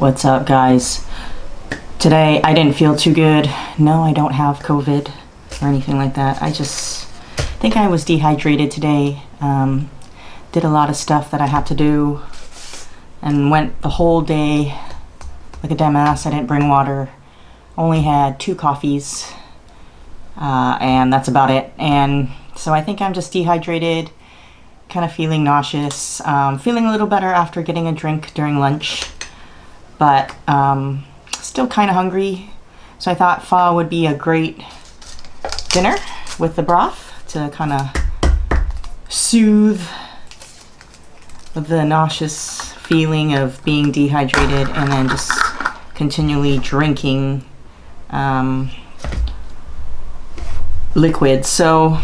What's up, guys? Today I didn't feel too good. No, I don't have COVID or anything like that. I just think I was dehydrated today. Did a lot of stuff that I had to do and went the whole day like a dumbass. I didn't bring water. Only had 2 coffees and that's about it. And so I think I'm just dehydrated, kind of feeling nauseous, feeling a little better after getting a drink during lunch, but still kind of hungry. So I thought pho would be a great dinner with the broth to kind of soothe the nauseous feeling of being dehydrated and then just continually drinking liquids. So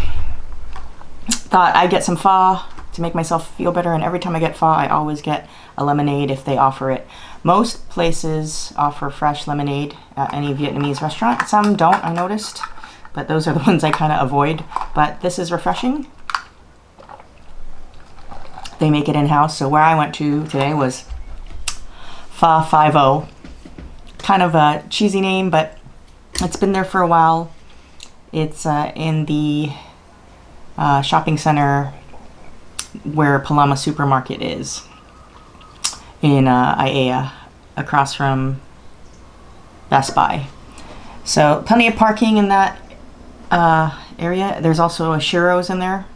thought I'd get some pho to make myself feel better, and every time I get pho I always get a lemonade if they offer it. Most places offer fresh lemonade at any Vietnamese restaurant. Some don't, I noticed, but those are the ones I kind of avoid. But this is refreshing. They make it in-house. So where I went to today was Pho Five. Kind of a cheesy name, but it's been there for a while. It's in the shopping center where Palama Supermarket is in Aiea, across from Best Buy. So plenty of parking in that area. There's also a Shiro's in there.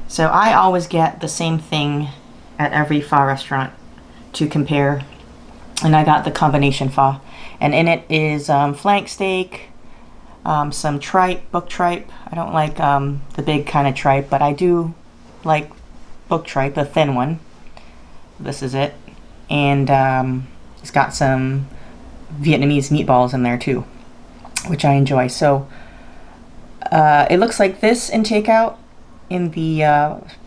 So I always get the same thing at every pho restaurant to compare, and I got the combination pho, and in it is flank steak, some tripe, book tripe. I don't like the big kind of tripe, but I do like book tripe, the thin one. This is it. And it's got some Vietnamese meatballs in there too, which I enjoy. So it looks like this in takeout in the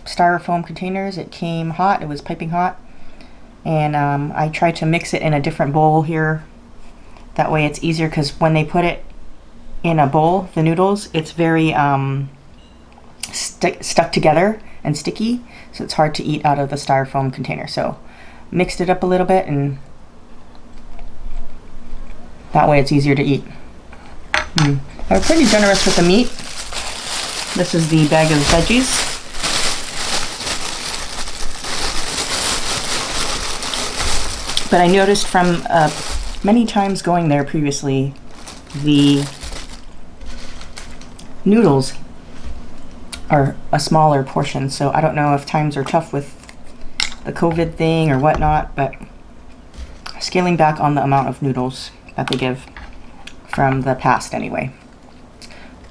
styrofoam containers. It came hot, it was piping hot. And I tried to mix it in a different bowl here. That way it's easier, because when they put it in a bowl, the noodles, it's very stuck together and sticky, so it's hard to eat out of the styrofoam container. So mixed it up a little bit, and that way it's easier to eat. I'm pretty generous with the meat. This is the bag of veggies. But I noticed from many times going there previously, the noodles are a smaller portion, so I don't know if times are tough with the COVID thing or whatnot, but scaling back on the amount of noodles that they give from the past anyway.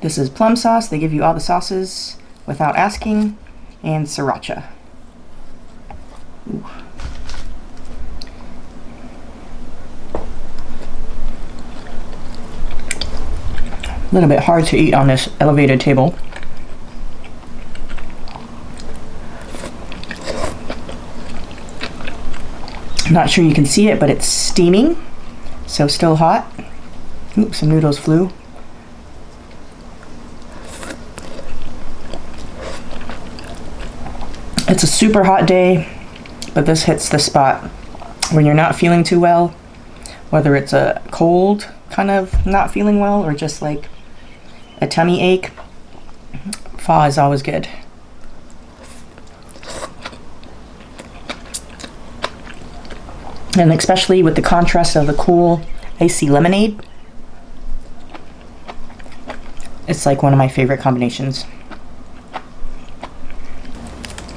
This is plum sauce. They give you all the sauces without asking, and sriracha. Ooh. A little bit hard to eat on this elevated table. I'm not sure you can see it, but it's steaming, so still hot. Oops, some noodles flew. It's a super hot day, but this hits the spot when you're not feeling too well, whether it's a cold kind of not feeling well or just like a tummy ache. Pho is always good. And especially with the contrast of the cool icy lemonade, it's like one of my favorite combinations.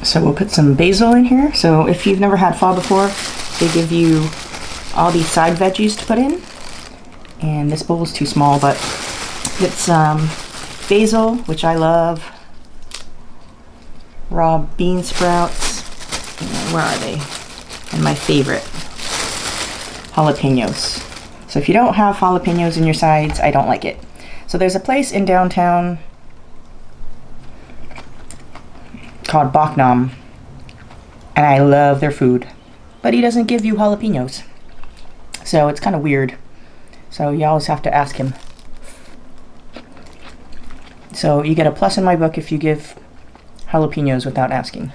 So we'll put some basil in here. So if you've never had pho before, they give you all these side veggies to put in. And this bowl is too small, but it's basil, which I love, raw bean sprouts, and where are they? And my favorite, jalapenos. So if you don't have jalapenos in your sides, I don't like it. So there's a place in downtown called Bok Nam, and I love their food, but he doesn't give you jalapenos, so it's kind of weird. So you always have to ask him. So you get a plus in my book if you give jalapenos without asking.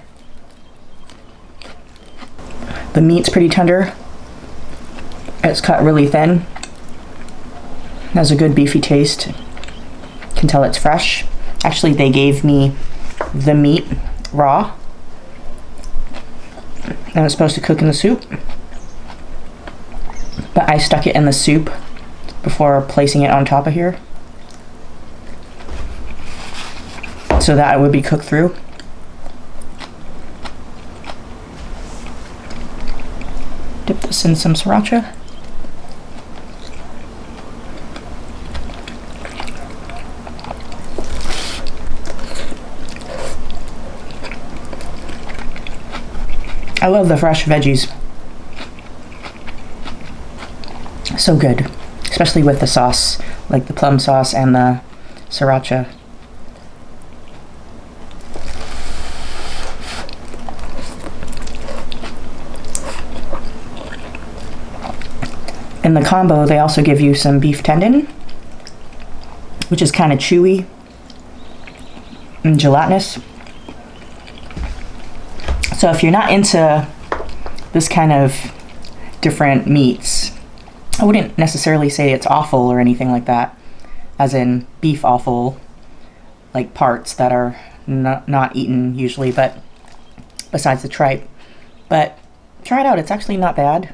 The meat's pretty tender. It's cut really thin. Has a good beefy taste. Can tell it's fresh. Actually, they gave me the meat raw. And it's supposed to cook in the soup. But I stuck it in the soup before placing it on top of here, so that it would be cooked through. Dip this in some sriracha. I love the fresh veggies. So good, especially with the sauce, like the plum sauce and the sriracha. In the combo, they also give you some beef tendon, which is kind of chewy and gelatinous. So if you're not into this kind of different meats, I wouldn't necessarily say it's awful or anything like that, as in beef offal, like parts that are not eaten usually, but besides the tripe. But try it out, it's actually not bad.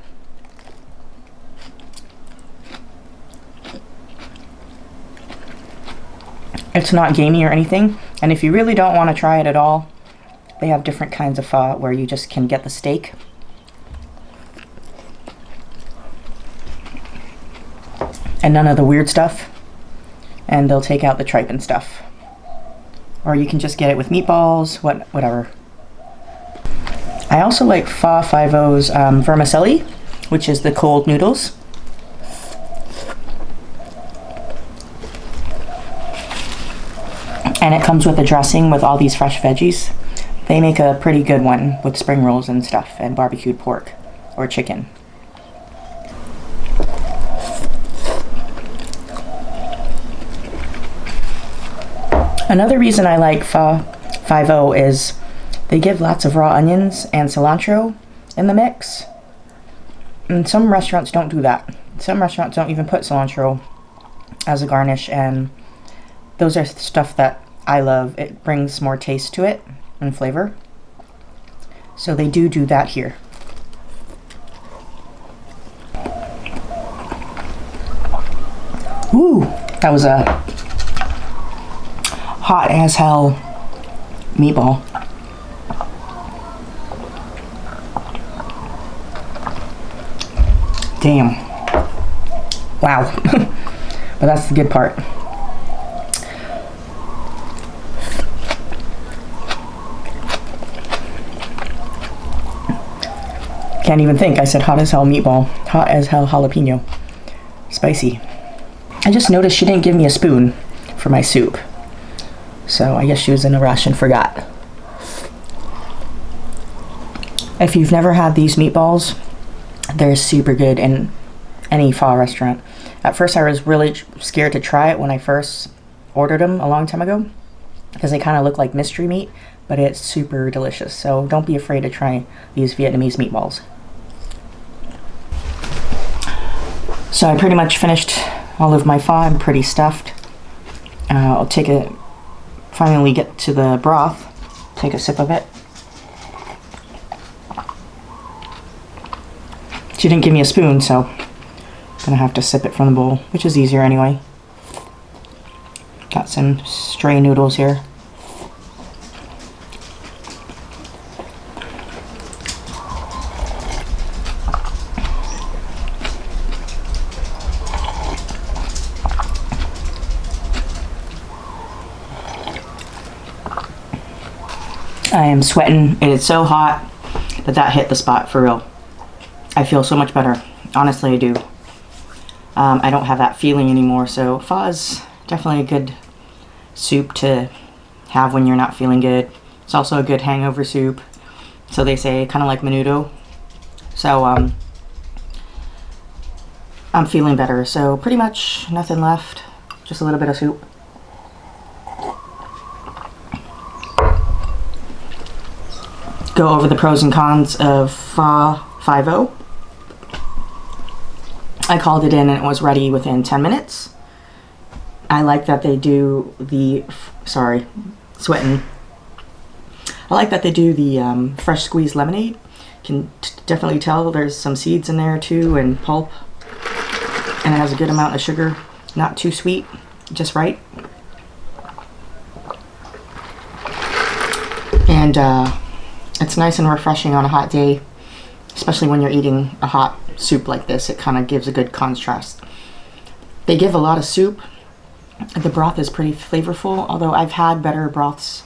It's not gamey or anything, and if you really don't want to try it at all, they have different kinds of pho where you just can get the steak. And none of the weird stuff, and they'll take out the tripe and stuff. Or you can just get it with meatballs, whatever. I also like Pho Five's vermicelli, which is the cold noodles. And it comes with a dressing with all these fresh veggies. They make a pretty good one with spring rolls and stuff, and barbecued pork or chicken. Another reason I like Pho Five is they give lots of raw onions and cilantro in the mix. And some restaurants don't do that. Some restaurants don't even put cilantro as a garnish, and those are stuff that I love. It brings more taste to it and flavor. So they do that here. Ooh, that was a hot as hell meatball. Damn. Wow. But that's the good part. Can't even think. I said hot as hell meatball. Hot as hell jalapeno. Spicy. I just noticed she didn't give me a spoon for my soup. So I guess she was in a rush and forgot. If you've never had these meatballs, they're super good in any pho restaurant. At first I was really scared to try it when I first ordered them a long time ago, because they kind of look like mystery meat, but it's super delicious. So don't be afraid to try these Vietnamese meatballs. So I pretty much finished all of my pho. I'm pretty stuffed. I'll finally get to the broth, take a sip of it. She didn't give me a spoon, so I'm gonna have to sip it from the bowl, which is easier anyway. Got some stray noodles here. I am sweating, and it's so hot that hit the spot for real. I feel so much better. Honestly, I do. I don't have that feeling anymore, so pho is definitely a good soup to have when you're not feeling good. It's also a good hangover soup, so they say, kind of like menudo. So I'm feeling better, so pretty much nothing left, just a little bit of soup. Go over the pros and cons of Pho Five. I called it in and it was ready within 10 minutes. I like that they do the, sorry, sweating. I like that they do the fresh squeezed lemonade. Can definitely tell there's some seeds in there too and pulp. And it has a good amount of sugar. Not too sweet, just right. And it's nice and refreshing on a hot day, especially when you're eating a hot soup like this. It kind of gives a good contrast. They give a lot of soup. The broth is pretty flavorful, although I've had better broths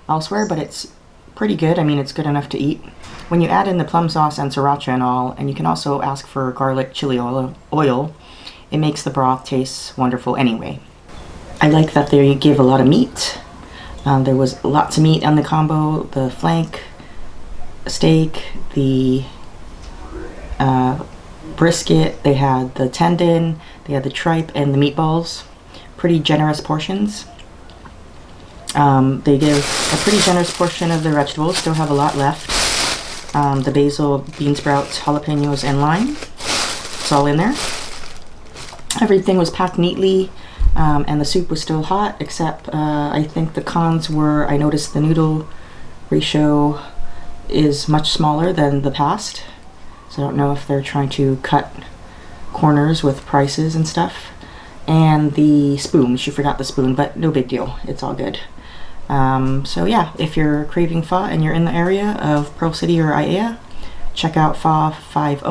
elsewhere, but it's pretty good. I mean, it's good enough to eat. When you add in the plum sauce and sriracha and all, and you can also ask for garlic chili oil, it makes the broth taste wonderful anyway. I like that they give a lot of meat. There was lots of meat on the combo. The flank steak, the brisket, they had the tendon, they had the tripe, and the meatballs. Pretty generous portions. They give a pretty generous portion of the vegetables, still have a lot left. The basil, bean sprouts, jalapenos, and lime. It's all in there. Everything was packed neatly, and the soup was still hot, except I think the cons were, I noticed the noodle ratio is much smaller than the past. So I don't know if they're trying to cut corners with prices and stuff. And the spoon, she forgot the spoon, but no big deal, it's all good. So yeah, if you're craving pho and you're in the area of Pearl City or Aiea, check out Pho 5.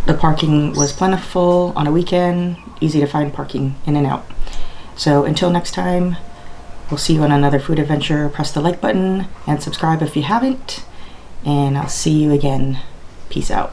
The parking was plentiful on a weekend, easy to find parking in and out. So until next time, we'll see you on another food adventure. Press the like button and subscribe if you haven't, and I'll see you again. Peace out.